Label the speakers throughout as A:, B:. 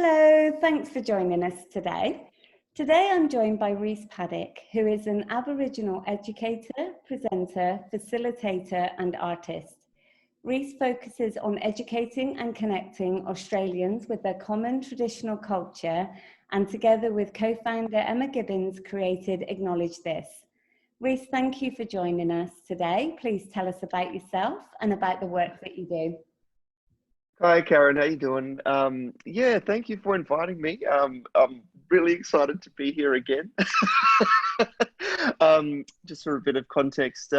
A: Hello, thanks for joining us today. Today I'm joined by Rhys Paddick, who is an Aboriginal educator, presenter, facilitator and artist. Rhys focuses on educating and connecting Australians with their common traditional culture, and together with co-founder Emma Gibbons created Acknowledge This. Rhys, thank you for joining us today. Please tell us about yourself and about the work that you do.
B: Hi, Karen. How you doing? Yeah, thank you for inviting me. I'm really excited to be here again. Just for a bit of context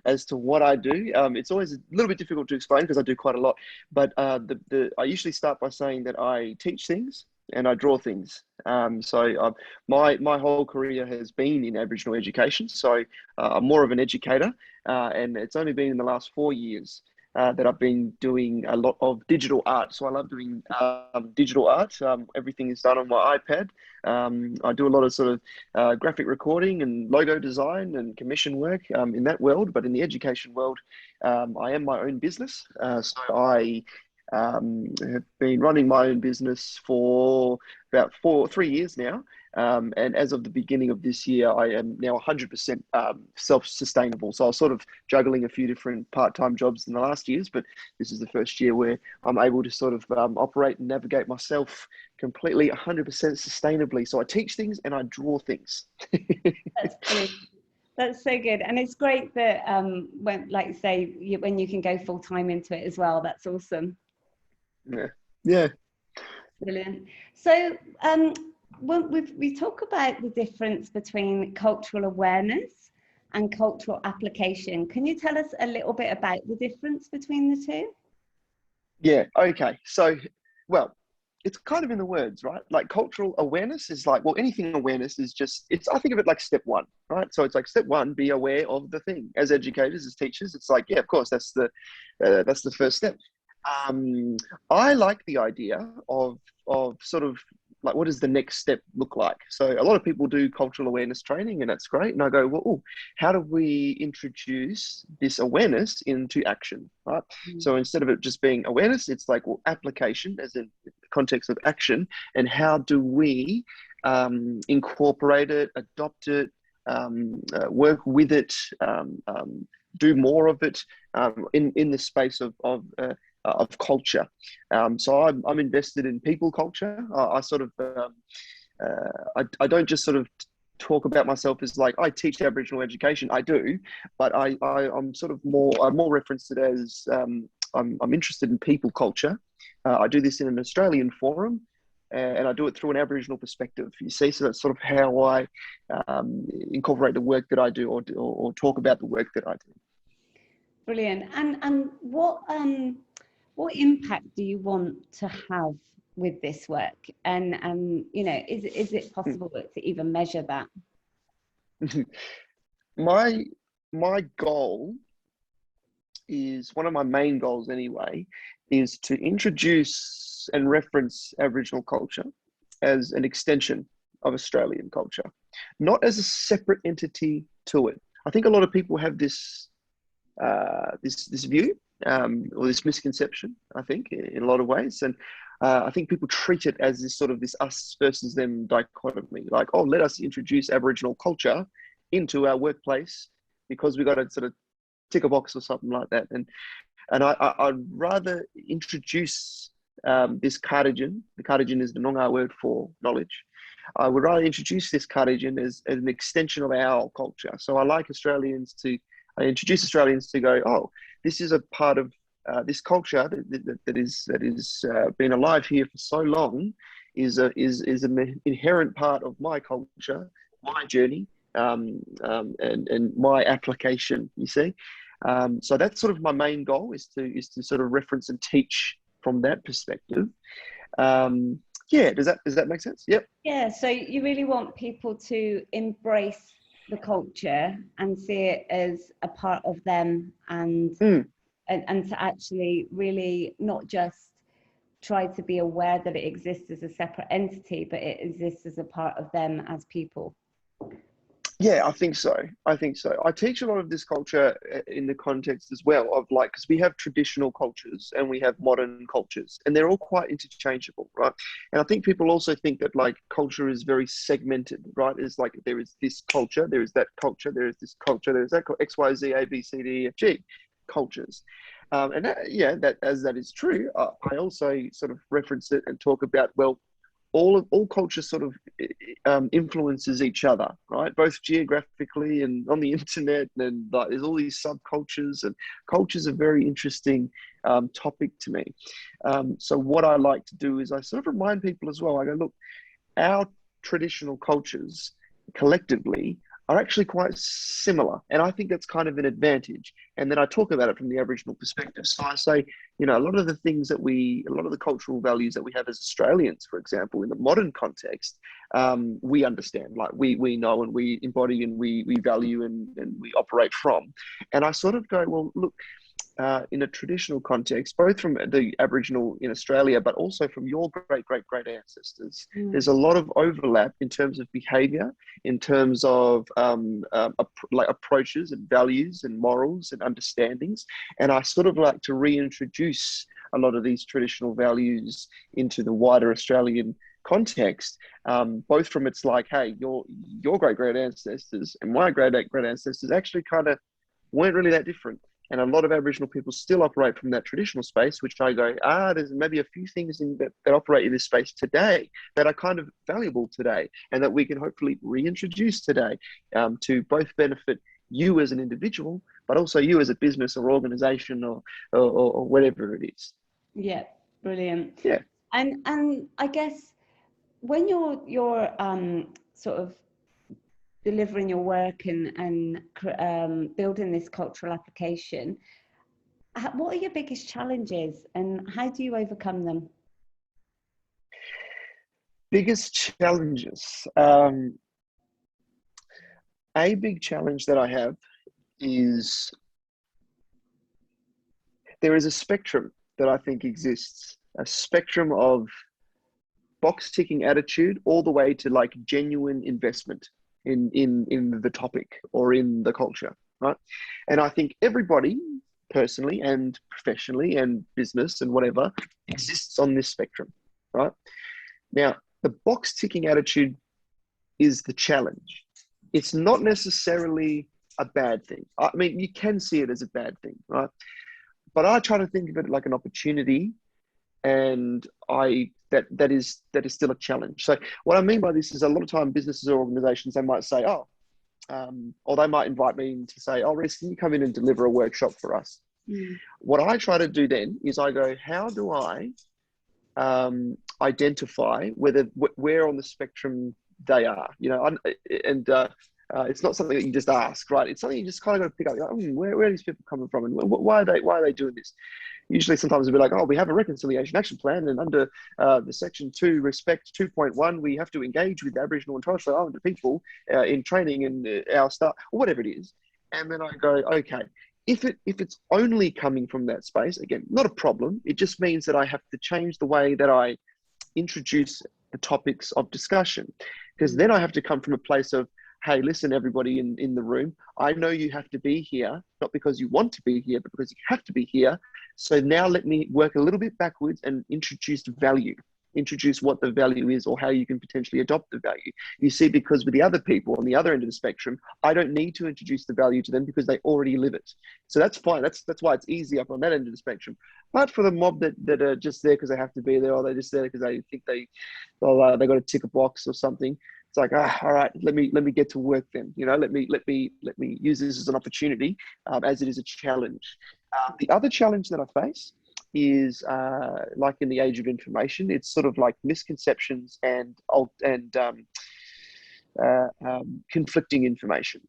B: as to what I do. It's always a little bit difficult to explain because I do quite a lot. But I usually start by saying that I teach things and I draw things. My whole career has been in Aboriginal education. So I'm more of an educator, and it's only been in the last 4 years that I've been doing a lot of digital art. So I love doing digital art. Everything is done on my iPad. I do a lot of sort of graphic recording and logo design and commission work in that world. But in the education world, I am my own business. So I have been running my own business for about 3 years now. And as of the beginning of this year, I am now 100% self-sustainable. So I was sort of juggling a few different part-time jobs in the last years, but this is the first year where I'm able to sort of operate and navigate myself completely 100% sustainably. So I teach things and I draw things.
A: That's brilliant. That's so good. And it's great that when, like you say, when you can go full-time into it as well. That's awesome.
B: Yeah.
A: Brilliant. So when we talk about the difference between cultural awareness and cultural application. Can you tell us a little bit about the difference between the two?
B: Yeah, okay. So, well, it's kind of in the words, right? Like cultural awareness is like, well, anything awareness is just, I think of it like step one, right? So it's like step one, be aware of the thing. As educators, as teachers, it's like, yeah, of course, that's the first step. I like the idea of sort of like, what does the next step look like? So a lot of people do cultural awareness training, and that's great. And I go, well, ooh, how do we introduce this awareness into action, right? So instead of it just being awareness, it's like, well, application, as in the context of action, and how do we incorporate it, adopt it, work with it, do more of it in the space of culture. So I'm invested in people culture. I sort of I don't just sort of talk about myself as like I teach Aboriginal education. I do, but I'm sort of more referenced it as I'm interested in people culture. I do this in an Australian forum. And I do it through an Aboriginal perspective, you see. So that's sort of how I incorporate the work that I do, or talk about the work that I do.
A: Brilliant. And what impact do you want to have with this work? And you know, is it possible to even measure that?
B: My goal is, one of my main goals anyway, is to introduce and reference Aboriginal culture as an extension of Australian culture, not as a separate entity to it. I think a lot of people have this view or this misconception, I think, in a lot of ways. And I think people treat it as this sort of this us versus them dichotomy, like, oh, let us introduce Aboriginal culture into our workplace because we got to sort of tick a box or something like that. And I'd rather introduce this cardigan. The cardigan is the Noongar word for knowledge. I would rather introduce this cardigan as an extension of our culture. So I introduce Australians to go, oh, this is a part of this culture that is been alive here for so long, is an inherent part of my culture, my journey, and my application. You see, so that's sort of my main goal, is to sort of reference and teach from that perspective. Yeah, does that make sense? Yep.
A: Yeah. So you really want people to embrace the culture and see it as a part of them, and to actually really not just try to be aware that it exists as a separate entity, but it exists as a part of them as people.
B: Yeah, I think so. I think so. I teach a lot of this culture in the context as well of like, because we have traditional cultures and we have modern cultures, and they're all quite interchangeable, right? And I think people also think that like culture is very segmented, right? It's like there is this culture, there is that culture, there is this culture, there is that X, Y, Z, A, B, C, D, E, F, G cultures. And that, yeah, that as that is true, I also sort of reference it and talk about, well, all culture sort of influences each other, right? Both geographically and on the internet, and like, there's all these subcultures, and culture's a very interesting topic to me. So what I like to do is I sort of remind people as well. I go, look, our traditional cultures collectively are actually quite similar. And I think that's kind of an advantage. And then I talk about it from the Aboriginal perspective. So I say, you know, a lot of the things that a lot of the cultural values that we have as Australians, for example, in the modern context, we understand, like we know and we embody and we value and we operate from. And I sort of go, well, look, in a traditional context, both from the Aboriginal in Australia, but also from your great ancestors, there's a lot of overlap in terms of behaviour, in terms of like approaches and values and morals and understandings. And I sort of like to reintroduce a lot of these traditional values into the wider Australian context, both from it's like, hey, your great ancestors and my great ancestors actually kind of weren't really that different. And a lot of Aboriginal people still operate from that traditional space, which I go, there's maybe a few things that operate in this space today that are kind of valuable today, and that we can hopefully reintroduce today to both benefit you as an individual, but also you as a business or organization or whatever it is.
A: Yeah, brilliant.
B: Yeah.
A: And I guess when you're sort of delivering your work and building this cultural application, what are your biggest challenges and how do you overcome them?
B: Biggest challenges. A big challenge that I have is there is a spectrum that I think exists, a spectrum of box ticking attitude all the way to like genuine investment in the topic or in the culture, right? And I think everybody personally and professionally and business and whatever exists on this spectrum, right? Now, the box ticking attitude is the challenge. It's not necessarily a bad thing. I mean, you can see it as a bad thing, right? But I try to think of it like an opportunity, and that is still a challenge. So what I mean by this is a lot of time businesses or organizations, they might say, or they might invite me in to say, Rhys, can you come in and deliver a workshop for us? What I try to do then is I go, how do I identify where on the spectrum they are, you know, and it's not something that you just ask, right? It's something you just kind of got to pick up. Like, where are these people coming from, and why are they doing this? Usually, sometimes it'll be like, we have a reconciliation action plan, and under the section 2, respect 2.1, we have to engage with Aboriginal and Torres Strait Islander people in training and our staff, or whatever it is. And then I go, okay, if it's only coming from that space, again, not a problem. It just means that I have to change the way that I introduce the topics of discussion, because then I have to come from a place of, hey, listen, everybody in the room, I know you have to be here, not because you want to be here, but because you have to be here. So now let me work a little bit backwards and introduce value, introduce what the value is or how you can potentially adopt the value. You see, because with the other people on the other end of the spectrum, I don't need to introduce the value to them because they already live it. So that's fine. That's why it's easy up on that end of the spectrum. But for the mob that are just there because they have to be there, or they're just there because they think they got to tick a box or something, it's like, all right, let me get to work then. You know, let me use this as an opportunity, as it is a challenge. The other challenge that I face is like in the age of information, it's sort of like misconceptions and conflicting information.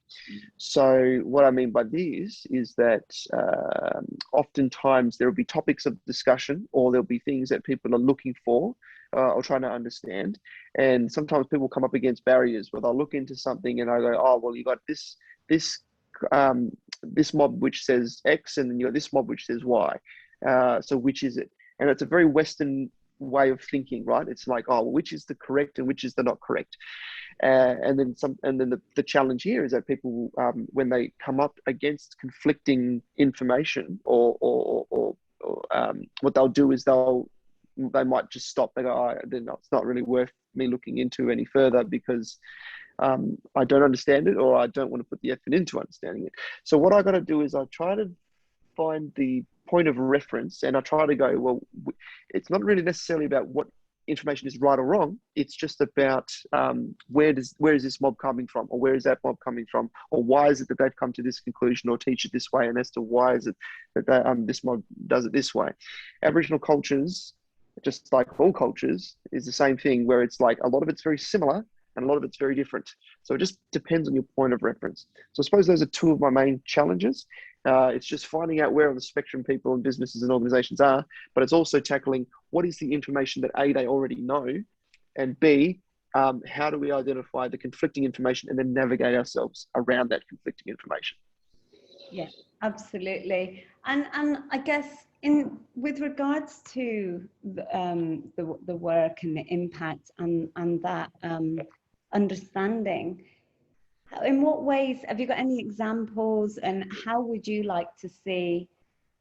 B: So what I mean by this is that oftentimes there will be topics of discussion, or there'll be things that people are looking for or trying to understand. And sometimes people come up against barriers where they'll look into something and I go, well, you got this mob which says X, and then you got this mob which says Y. So which is it? And it's a very Western way of thinking, right? It's like, oh, well, which is the correct and which is the not correct. And then the challenge here is that people, when they come up against conflicting information, or what they'll do is they might just stop. They go, oh, it's not really worth me looking into any further because I don't understand it, or I don't want to put the effort into understanding it. So what I got to do is I try to find the point of reference, and I try to go, well, it's not really necessarily about what information is right or wrong. It's just about where is this mob coming from, or where is that mob coming from, or why is it that they've come to this conclusion or teach it this way, and as to why is it that this mob does it this way. Aboriginal cultures, just like all cultures, is the same thing, where it's like a lot of it's very similar and a lot of it's very different. So it just depends on your point of reference. So I suppose those are two of my main challenges. It's just finding out where on the spectrum people and businesses and organizations are, but it's also tackling what is the information that A, they already know, and B, how do we identify the conflicting information and then navigate ourselves around that conflicting information.
A: Yeah, absolutely. And I guess with regards to the work and the impact and that understanding, in what ways have you got any examples, and how would you like to see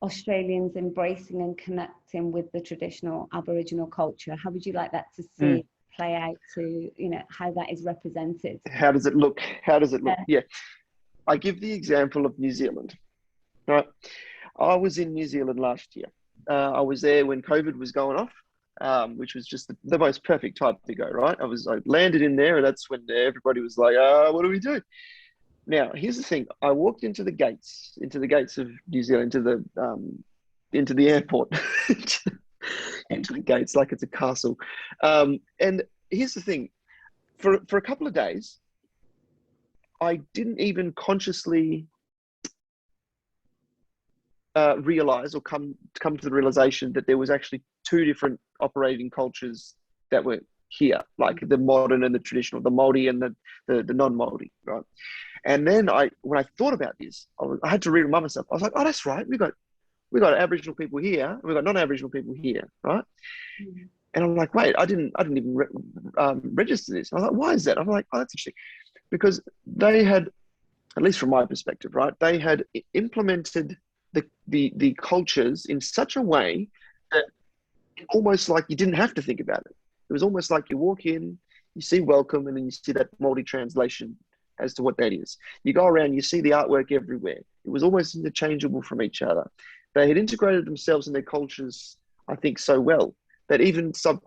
A: Australians embracing and connecting with the traditional Aboriginal culture? How would you like that to see play out, to, you know, how that is represented?
B: How does it look?
A: Yeah.
B: Yeah. I give the example of New Zealand. Right. I was in New Zealand last year. I was there when COVID was going off, which was just the most perfect time to go, right? I landed in there, and that's when everybody was like, what do we do? Now, here's the thing. I walked into the gates of New Zealand, into the airport, into the gates like it's a castle. And here's the thing. For a couple of days, I didn't even consciously realize or come to the realization that there was actually two different operating cultures that were here, like the modern and the traditional, the Māori and the non-Māori, right? And then when I thought about this, I had to remind myself. I was like, oh, that's right. We got Aboriginal people here. We got non-Aboriginal people here, right? Mm-hmm. And I'm like, wait, I didn't even register this. I was like, why is that? I'm like, oh, that's interesting, because they had, at least from my perspective, right, they had implemented the cultures in such a way that almost like you didn't have to think about it. It was almost like you walk in, you see welcome, and then you see that Māori translation as to what that is. You go around, you see the artwork everywhere. It was almost interchangeable from each other. They had integrated themselves and their cultures, I think, so well that even that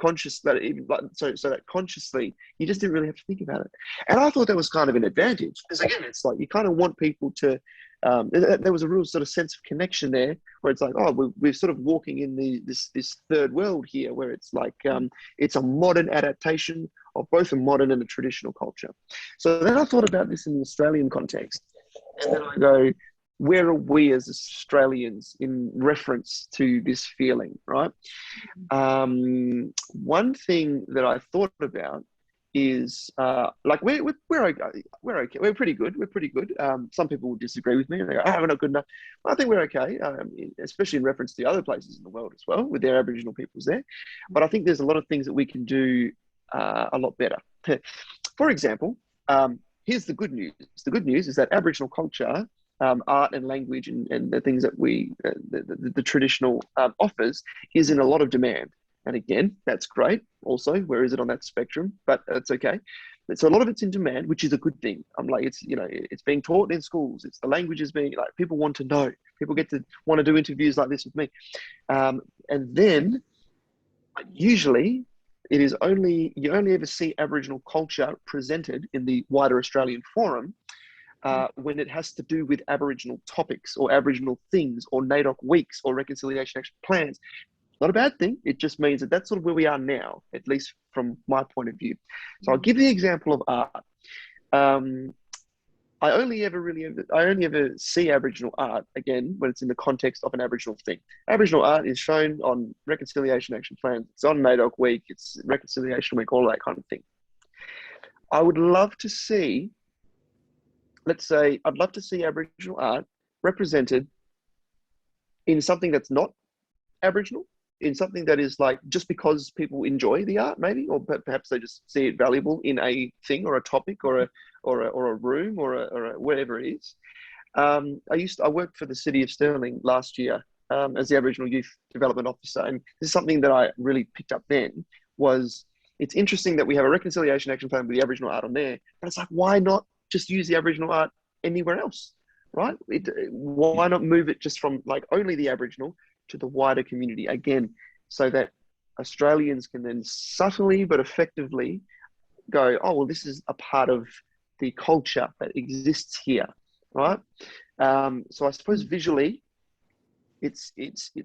B: consciously, you just didn't really have to think about it. And I thought that was kind of an advantage, because again, it's like you kind of want people to, there was a real sort of sense of connection there, where it's like, oh, we're sort of walking in this third world here, where it's like, it's a modern adaptation of both a modern and a traditional culture. So then I thought about this in the Australian context, and then I go, where are we as Australians in reference to this feeling, right? One thing that I thought about is like we're okay. We're pretty good. Some people will disagree with me and they go, we're not good enough. But I think we're okay, especially in reference to other places in the world as well, with their Aboriginal peoples there. But I think there's a lot of things that we can do a lot better. For example, here's the good news. The good news is that Aboriginal culture, art and language and the things that the traditional offers is in a lot of demand. And again, that's great. Also, where is it on that spectrum? But that's okay. So a lot of it's in demand, which is a good thing. I'm like, it's being taught in schools. It's the language is being, like, people want to know. People get to want to do interviews like this with me. And then usually you only ever see Aboriginal culture presented in the wider Australian forum when it has to do with Aboriginal topics or Aboriginal things or NAIDOC weeks or reconciliation action plans. Not a bad thing. It just means that that's sort of where we are now, at least from my point of view. So I'll give the example of art. I only ever see Aboriginal art, again, when it's in the context of an Aboriginal thing. Aboriginal art is shown on reconciliation action plans. It's on NAIDOC week. It's reconciliation week, all that kind of thing. I would love to see, I'd love to see Aboriginal art represented in something that's not Aboriginal, in something that is like, just because people enjoy the art maybe, or perhaps they just see it valuable in a thing or a topic or a room or a whatever it is. I worked for the city of Stirling last year as the Aboriginal Youth Development Officer, and this is something that I really picked up then. Was it's interesting that we have a reconciliation action plan with the Aboriginal art on there, but it's like, why not just use the Aboriginal art anywhere else, right? Why not move it just from like only the Aboriginal to the wider community again, so that Australians can then subtly but effectively go, oh, well, this is a part of the culture that exists here, right? So I suppose visually, it's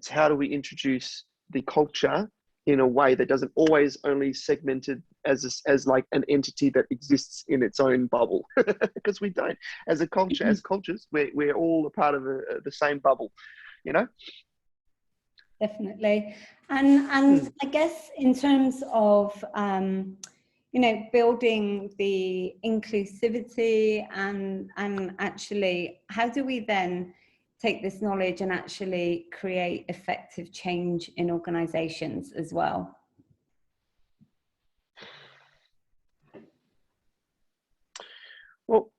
B: how do we introduce the culture in a way that doesn't always only segmented as like an entity that exists in its own bubble, because we don't. As a culture, as cultures, we're all a part of the same bubble, you know.
A: Definitely. And I guess in terms of you know, building the inclusivity and actually, how do we then take this knowledge and actually create effective change in organizations as well?
B: Well,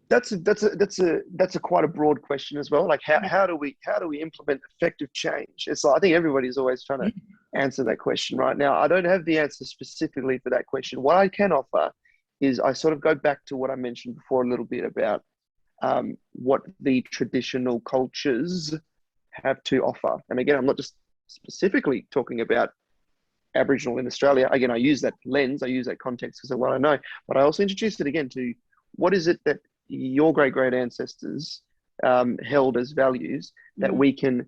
B: that's a quite a broad question as well. Like how do we implement effective change? It's like, I think everybody's always trying to answer that question right now. I don't have the answer specifically for that question. What I can offer is I sort of go back to what I mentioned before a little bit about what the traditional cultures have to offer. And again, I'm not just specifically talking about Aboriginal in Australia. Again, I use that lens, I use that context because of what I know, but I also introduced it again to what is it that your great ancestors held as values that we can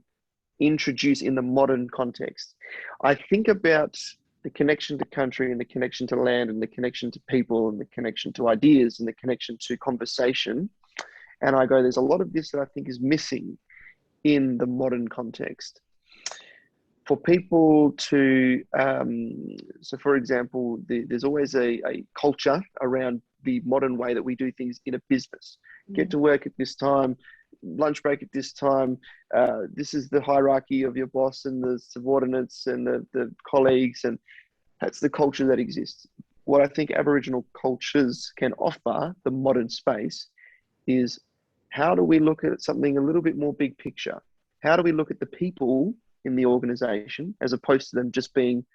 B: introduce in the modern context. I think about the connection to country and the connection to land and the connection to people and the connection to ideas and the connection to conversation. And I go, there's a lot of this that I think is missing in the modern context. For people to, so for example, there's always a culture around the modern way that we do things in a business. Get to work at this time, lunch break at this time. This is the hierarchy of your boss and the subordinates and the colleagues, and that's the culture that exists. What I think Aboriginal cultures can offer the modern space is, how do we look at something a little bit more big picture? How do we look at the people in the organization as opposed to them just being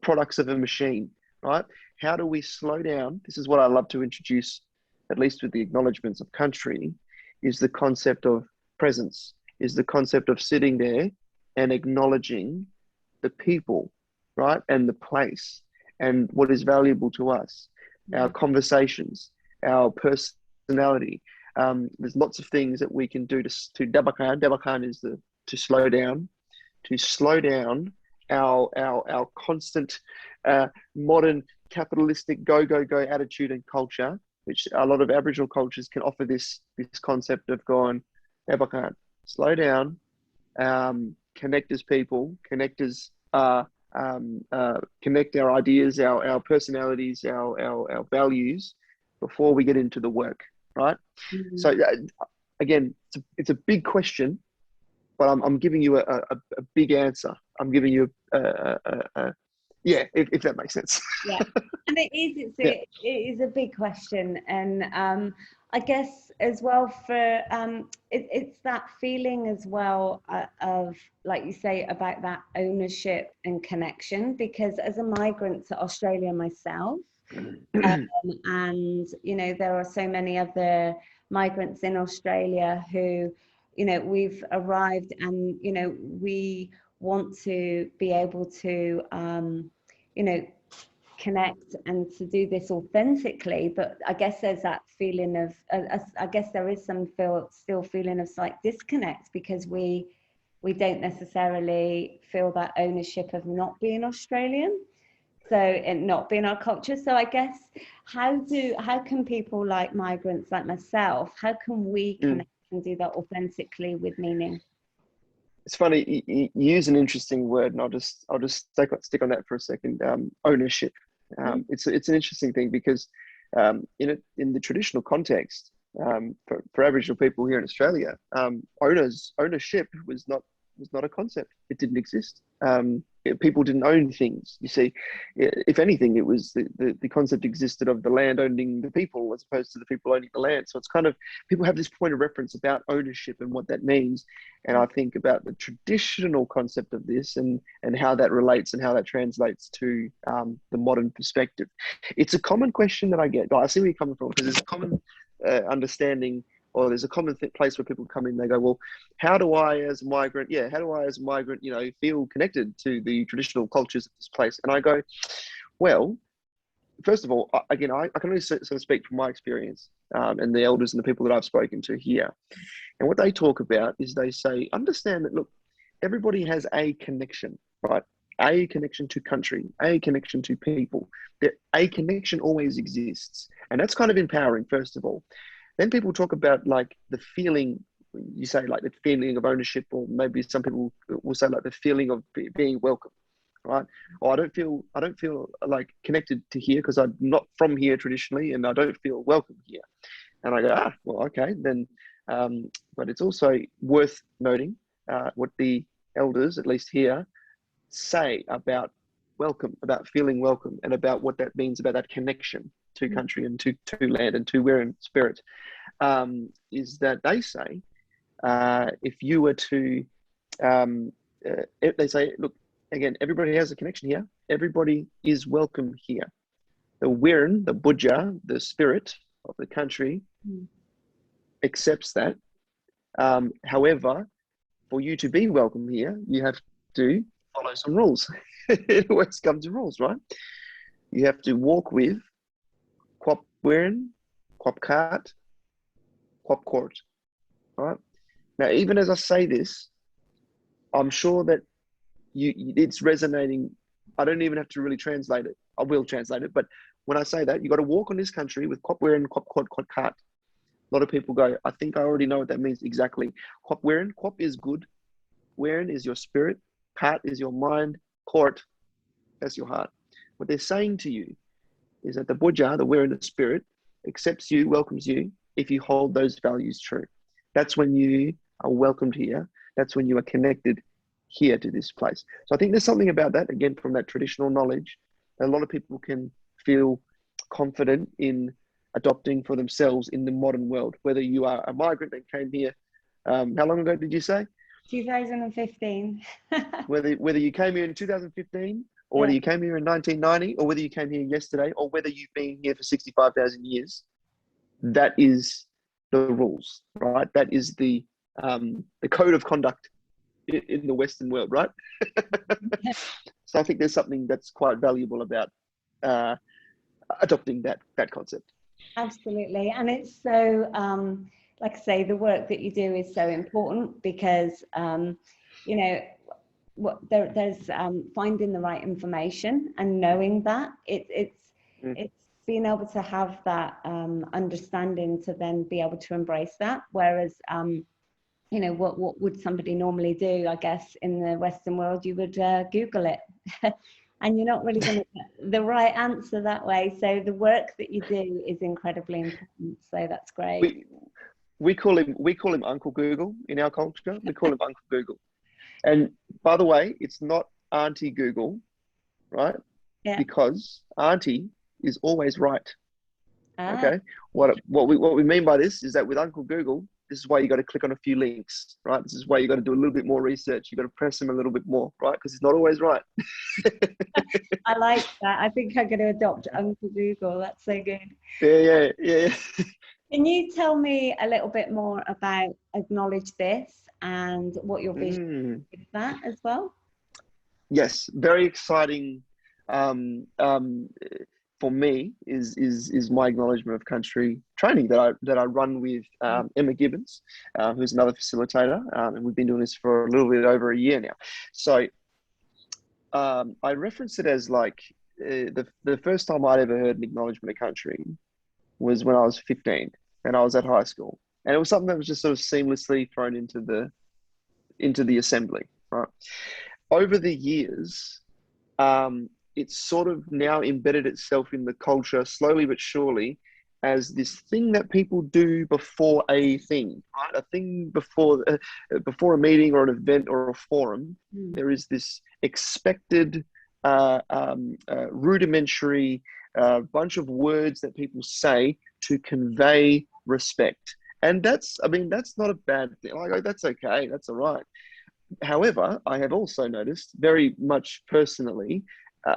B: products of a machine, right? How do we slow down? This is what I love to introduce, at least with the acknowledgements of country, is the concept of presence, is the concept of sitting there and acknowledging the people, right? And the place and what is valuable to us, our conversations, our personality. There's lots of things that we can do to dabakan. Dabakan is to slow down our constant modern capitalistic go attitude and culture, which a lot of Aboriginal cultures can offer this concept of going, dabakan, slow down, connect as people, connect our ideas, our personalities, our values before we get into the work, right? So again, it's a big question, but I'm giving you a big answer. I'm giving you if that makes sense.
A: Yeah, and it is a big question, and I guess as well for it's that feeling as well of, like you say, about that ownership and connection, because as a migrant to Australia myself, and you know, there are so many other migrants in Australia who, you know, we've arrived and, you know, we want to be able to you know, connect and to do this authentically, but I guess there's that feeling of I guess there is some still feeling of slight disconnect, because we don't necessarily feel that ownership of not being Australian, so, and not being our culture. So I guess how can people like migrants like myself, how can we connect and do that authentically with meaning?
B: It's funny, you use an interesting word, and I'll just stick on that for a second. Ownership. It's an interesting thing, because in the traditional context, for Aboriginal people here in Australia, ownership was not was not a concept. It didn't exist. People didn't own things. You see, if anything, it was the concept existed of the land owning the people as opposed to the people owning the land. So it's kind of, people have this point of reference about ownership and what that means. And I think about the traditional concept of this and how that relates and how that translates to the modern perspective. It's a common question that I get. I see where you're coming from, because there's a common understanding, or there's a common place where people come in, they go, well, how do I as a migrant, feel connected to the traditional cultures of this place? And I go, well, first of all, I can only sort of speak from my experience and the elders and the people that I've spoken to here. And what they talk about is they say, understand that, look, everybody has a connection, right? A connection to country, a connection to people. A connection always exists. And that's kind of empowering, first of all. Then people talk about like the feeling, you say like the feeling of ownership, or maybe some people will say like the feeling of being welcome, right? Or I don't feel like connected to here because I'm not from here traditionally, and I don't feel welcome here. And I go, well, okay, then. But it's also worth noting what the elders, at least here, say about welcome, about feeling welcome, and about what that means about that connection to country and to land and to we're in spirit, is that they say, if you were to, they say, look, again, everybody has a connection here. Everybody is welcome here. The Wirrn, the Budja, the spirit of the country accepts that. However, for you to be welcome here, you have to follow some rules. It always comes to rules, right? You have to walk with Quap Wirrn, Quap Cart, Quap Court. All right. Now, even as I say this, I'm sure that it's resonating. I don't even have to really translate it. I will translate it. But when I say that, you got to walk on this country with Quap Wirrn, Quap Court, Quap Cart. A lot of people go, I think I already know what that means exactly. Quap Wirrn, Quap is good. Wirrn is your spirit. Cart is your mind. Court, that's your heart. What they're saying to you is that the Budja, the Wirrn, the spirit, accepts you, welcomes you, if you hold those values true. That's when you are welcomed here. That's when you are connected here to this place. So I think there's something about that, again, from that traditional knowledge, that a lot of people can feel confident in adopting for themselves in the modern world, whether you are a migrant that came here, how long ago did you say?
A: 2015.
B: whether you came here in 2015, or whether you came here in 1990, or whether you came here yesterday, or whether you've been here for 65,000 years, that is the rules, right? That is the code of conduct in the Western world, right? So I think there's something that's quite valuable about adopting that concept.
A: Absolutely. And it's so, like I say, the work that you do is so important because, there's finding the right information and knowing that it's being able to have that understanding to then be able to embrace that. Whereas, what would somebody normally do? I guess in the Western world, you would Google it. And you're not really going to get the right answer that way. So the work that you do is incredibly important. So that's great.
B: We call him Uncle Google in our culture. We call him Uncle Google. And by the way, it's not Auntie Google, right? Yeah. Because Auntie is always right. Okay. What we mean by this is that with Uncle Google, this is why you got to click on a few links, right? This is why you got to do a little bit more research. You got to press him a little bit more, right? Because he's not always right.
A: I like that. I think I'm going to adopt Uncle Google. That's so good.
B: Yeah.
A: Can you tell me a little bit more about Acknowledge This and what your vision is that as well? Yes,
B: very exciting. For me is my acknowledgement of country training that I run with Emma Gibbons, who's another facilitator, and we've been doing this for a little bit over a year now. So I reference it as like the first time I'd ever heard an acknowledgement of country was when I was 15 and I was at high school, and it was something that was just sort of seamlessly thrown into the assembly. Right, over the years. It's sort of now embedded itself in the culture slowly but surely, as this thing that people do before a thing, right? A thing before a meeting or an event or a forum. There is this expected rudimentary bunch of words that people say to convey respect. And that's not a bad thing. Like, that's okay. That's all right. However, I have also noticed very much personally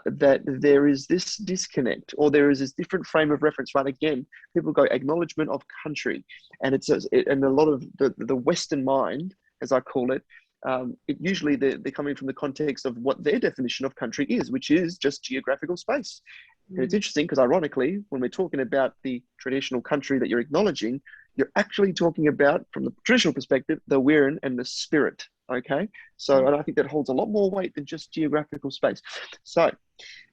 B: that there is this disconnect, or there is this different frame of reference, right? Again, people go acknowledgement of country, and and a lot of the Western mind, as I call it, usually they're coming from the context of what their definition of country is, which is just geographical space. And it's interesting because, ironically, when we're talking about the traditional country that you're acknowledging, you're actually talking about, from the traditional perspective, the Wirran and the spirit. Okay, so and I think that holds a lot more weight than just geographical space. So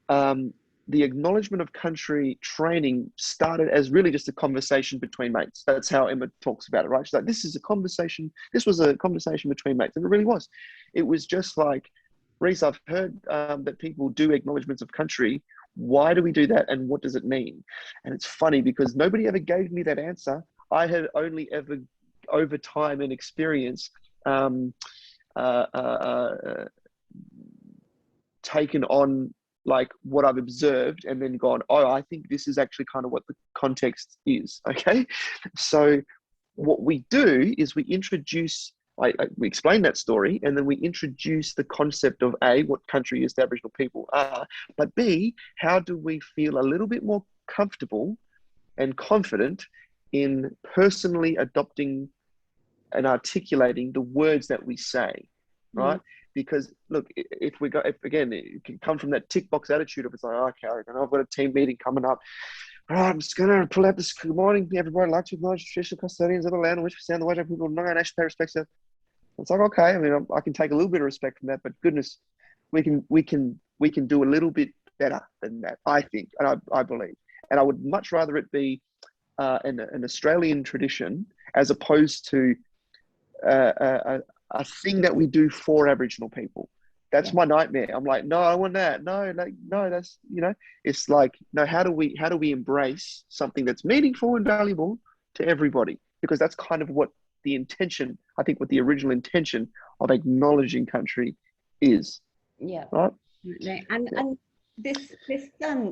B: the acknowledgement of country training started as really just a conversation between mates. That's how Emma talks about it, right? She's like, this was a conversation between mates. And it really was. It was just like, Rhys, I've heard that people do acknowledgements of country. Why do we do that? And what does it mean? And it's funny because nobody ever gave me that answer. I had only ever, over time and experience, taken on like what I've observed and then gone, oh, I think this is actually kind of what the context is. Okay. So what we do is we introduce, we explain that story, and then we introduce the concept of A, what country is the Aboriginal people are, but B, how do we feel a little bit more comfortable and confident in personally adopting and articulating the words that we say, right? Because look, if again, it can come from that tick box attitude of, it's like, oh, okay, I've got a team meeting coming up. All right, I'm just going to pull out this. Good morning, everybody. I'd like to acknowledge the traditional custodians of the land on which we stand, the way people know and actually pay respect to. It's like, okay, I mean, I can take a little bit of respect from that, but goodness, we can do a little bit better than that, I think, and I believe. And I would much rather it be an Australian tradition as opposed to a thing that we do for Aboriginal people. That's my nightmare. I'm like, no, I want that. No, that's, it's like, no, how do we embrace something that's meaningful and valuable to everybody? Because that's kind of what the intention, I think, what the original intention of acknowledging country is.
A: Yeah.
B: Right.
A: And this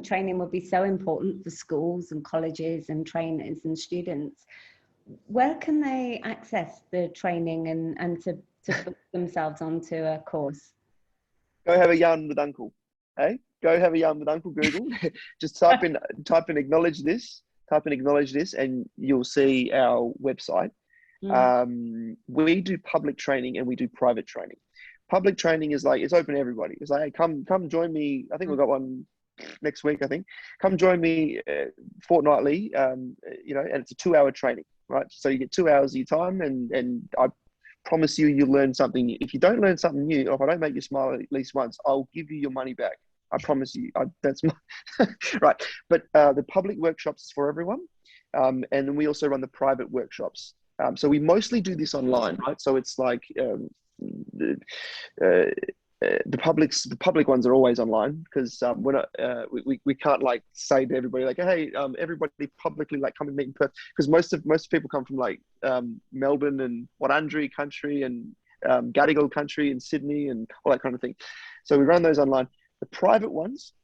A: training would be so important for schools and colleges and trainers and students. Where can they access the training and to put themselves onto a course?
B: Go have a yarn with Uncle. Hey, go have a yarn with Uncle. Google. Just type in acknowledge this. And you'll see our website. We do public training and we do private training. Public training is like, it's open to everybody. It's like, hey, come join me. I think we've got one next week. I think come join me fortnightly. And it's a 2-hour training, right? So you get 2 hours of your time, and I promise you'll learn something. If you don't learn something new, or if I don't make you smile at least once, I'll give you your money back. I promise you. That's my right. But the public workshops is for everyone, and then we also run the private workshops. So we mostly do this online, right? So it's like the public ones are always online, because we're not we can't like say to everybody like, hey, everybody publicly like come and meet in Perth, because most people come from like Melbourne and Wurundjeri country and Gadigal country and Sydney and all that kind of thing. So we run those online. The private ones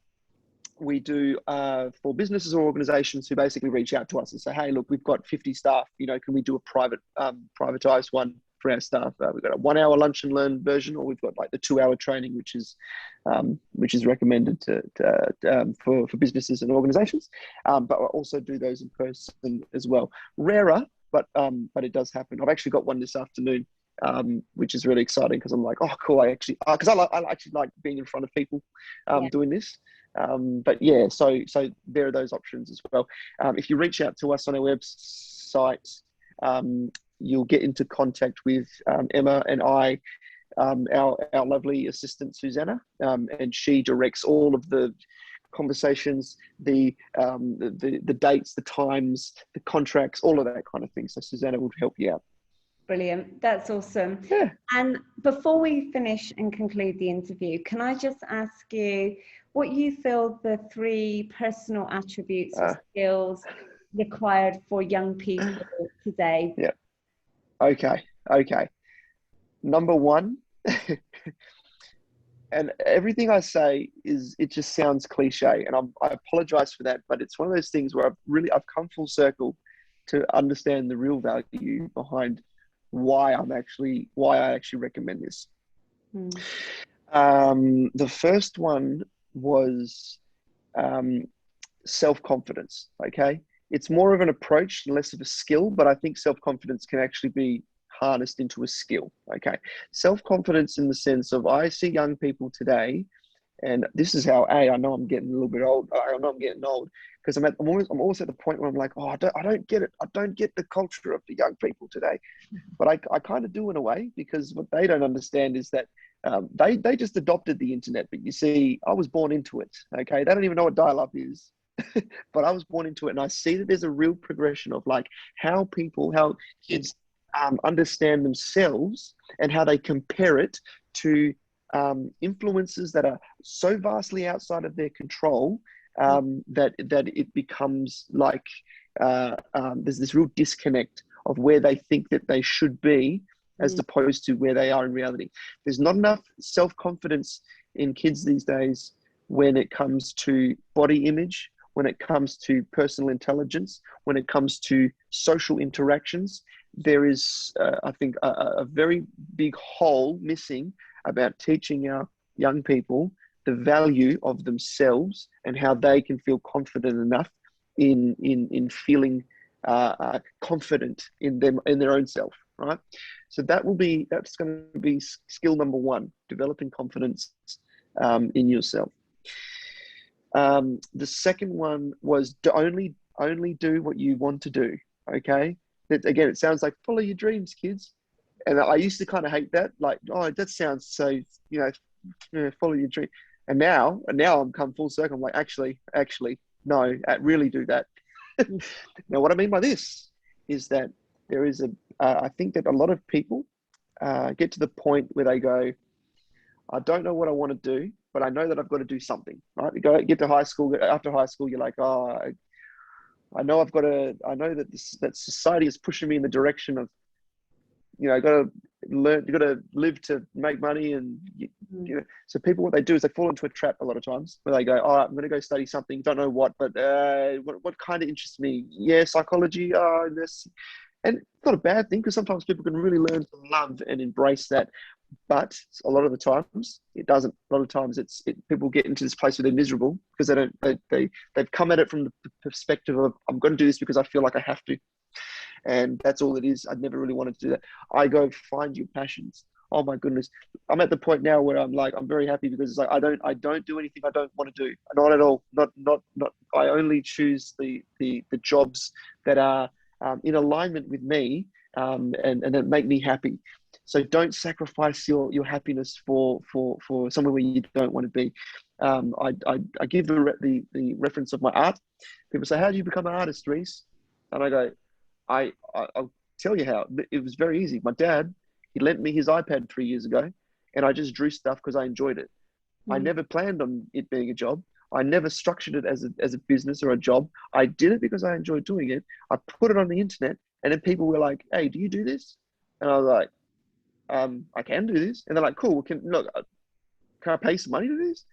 B: we do for businesses or organizations who basically reach out to us and say, hey, look, we've got 50 staff, can we do a privatized one for our staff? We've got a 1-hour lunch and learn version, or we've got like the 2-hour training, which is recommended for businesses and organizations. But I also do those in person as well. Rarer, but it does happen. I've actually got one this afternoon, which is really exciting, because I'm like, oh, cool. I actually like being in front of people doing this. But yeah, so there are those options as well. If you reach out to us on our website, you'll get into contact with Emma and I, our lovely assistant Susanna, and she directs all of the conversations, the dates, the times, the contracts, all of that kind of thing. So Susanna will help you out.
A: Brilliant. That's awesome.
B: Yeah.
A: And before we finish and conclude the interview, can I just ask you what you feel the 3 personal attributes or skills required for young people today?
B: Yeah. Okay. Number one, and everything I say it just sounds cliche, and I apologize for that, but it's one of those things where I've come full circle to understand the real value behind why I actually recommend this. The first one was self-confidence. Okay, it's more of an approach, less of a skill, but I think self-confidence can actually be harnessed into a skill. Okay, self-confidence in the sense of, I see young people today, and this is how I know I'm getting a little bit old. I know I'm getting old because I'm always at the point where I'm like, oh, I don't get it. I don't get the culture of the young people today, but I kind of do in a way, because what they don't understand is that they just adopted the internet. But you see, I was born into it. Okay, they don't even know what dial-up is. But I was born into it, and I see that there's a real progression of like how kids understand themselves and how they compare it to influences that are so vastly outside of their control that it becomes like there's this real disconnect of where they think that they should be as opposed to where they are in reality. There's not enough self-confidence in kids these days when it comes to body image, when it comes to personal intelligence, when it comes to social interactions. There is, I think, a very big hole missing about teaching our young people the value of themselves and how they can feel confident enough in feeling confident in their own self, right? So that's going to be skill number one: developing confidence in yourself. The second one was to only do what you want to do. Okay, again, it sounds like follow your dreams, kids. And I used to kind of hate that, like, oh, that sounds so, follow your dream. And now I'm come full circle. I'm like, actually, no, really do that. Now, what I mean by this is that there is I think that a lot of people get to the point where they go, I don't know what I want to do, but I know that I've got to do something, right? You get to high school. After high school, you're like, oh, I know that society is pushing me in the direction of, got to learn, you got to live to make money. And, so people, what they do is they fall into a trap a lot of times where they go, oh, I'm going to go study something. Don't know what, but what kind of interests me? Yeah, psychology. This. And it's not a bad thing, because sometimes people can really learn to love and embrace that. But a lot of the times it doesn't. A lot of times people get into this place where they're miserable because they've come at it from the perspective of, I'm going to do this because I feel like I have to. And that's all it is. I never really wanted to do that. I go, find your passions. Oh my goodness. I'm at the point now where I'm like, I'm very happy, because it's like, I don't do anything I don't want to do. Not at all. Not, I only choose the jobs that are in alignment with me and that make me happy. So don't sacrifice your happiness for somewhere where you don't want to be. I give the reference of my art. People say, how do you become an artist, Rhys? And I go, I'll tell you how. It was very easy. My dad, he lent me his iPad 3 years ago, and I just drew stuff because I enjoyed it. I never planned on it being a job. I never structured it as a business or a job. I did it because I enjoyed doing it. I put it on the internet, and then people were like, hey, do you do this? And I was like, I can do this. And they're like, cool, can I pay some money to do this?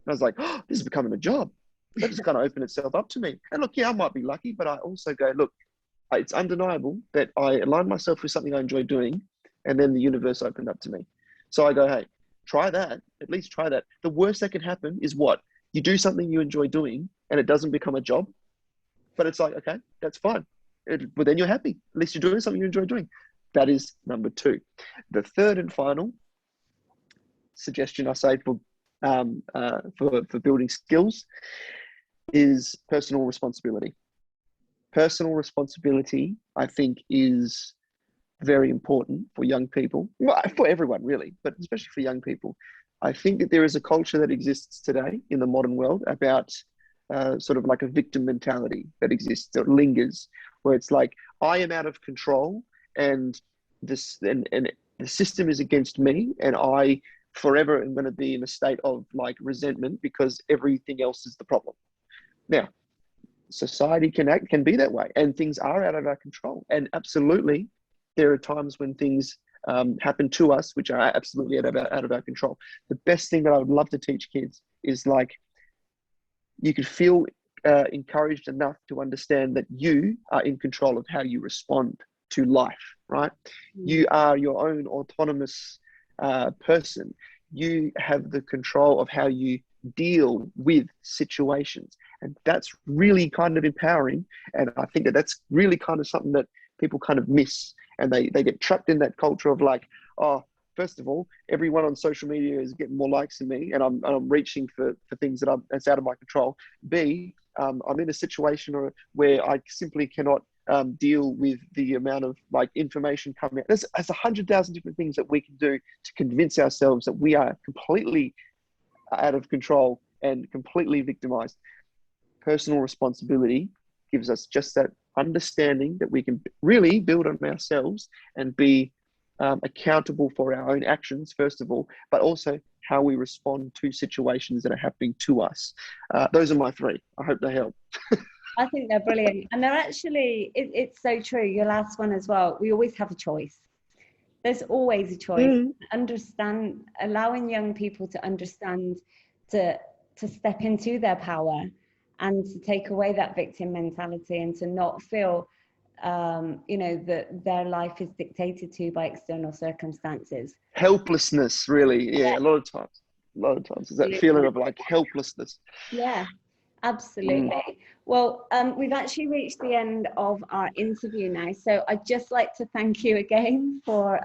B: And I was like, oh, this is becoming a job. That just kind of opened itself up to me. And look, yeah, I might be lucky, but I also go, look, it's undeniable that I aligned myself with something I enjoy doing, and then the universe opened up to me. So I go, hey, try that. At least try that. The worst that can happen is what? You do something you enjoy doing, and it doesn't become a job. But it's like, okay, that's fine. But then you're happy. At least you're doing something you enjoy doing. That is number two. The third and final suggestion I say for building skills is personal responsibility. Personal responsibility, I think, is very important for young people, well, for everyone really, but especially for young people. I think that there is a culture that exists today in the modern world about sort of like a victim mentality that exists, that lingers, where it's like, I am out of control, and the system is against me, and I forever am going to be in a state of like resentment because everything else is the problem. Now, society can be that way, and things are out of our control. And absolutely, there are times when things happen to us which are absolutely out of our control. The best thing that I would love to teach kids is like, you could feel encouraged enough to understand that you are in control of how you respond to life, right? You are your own autonomous person. You have the control of how you deal with situations. And that's really kind of empowering. And I think that that's really kind of something that people kind of miss. And they get trapped in that culture of like, oh, first of all, everyone on social media is getting more likes than me, and I'm reaching for things that's out of my control. B, I'm in a situation where I simply cannot deal with the amount of like information coming out. There's 100,000 different things that we can do to convince ourselves that we are completely out of control and completely victimized. Personal responsibility gives us just that understanding that we can really build on ourselves and be accountable for our own actions, first of all, but also how we respond to situations that are happening to us. Those are my three. I hope they help.
A: I think they're brilliant. And they're actually, it's so true. Your last one as well. We always have a choice. There's always a choice. Understand, allowing young people to understand, to step into their power and to take away that victim mentality and to not feel, that their life is dictated to by external circumstances.
B: Helplessness, really. Yeah, a lot of times. Is that feeling of like helplessness.
A: Yeah. Absolutely. Well, we've actually reached the end of our interview now. So I'd just like to thank you again for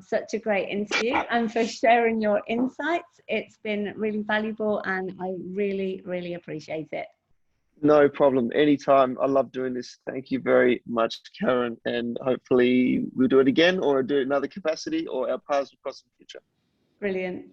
A: such a great interview and for sharing your insights. It's been really valuable and I really, really appreciate it.
B: No problem. Anytime. I love doing this. Thank you very much, Karen. And hopefully we'll do it again or do it in another capacity, or our paths will cross in the future.
A: Brilliant.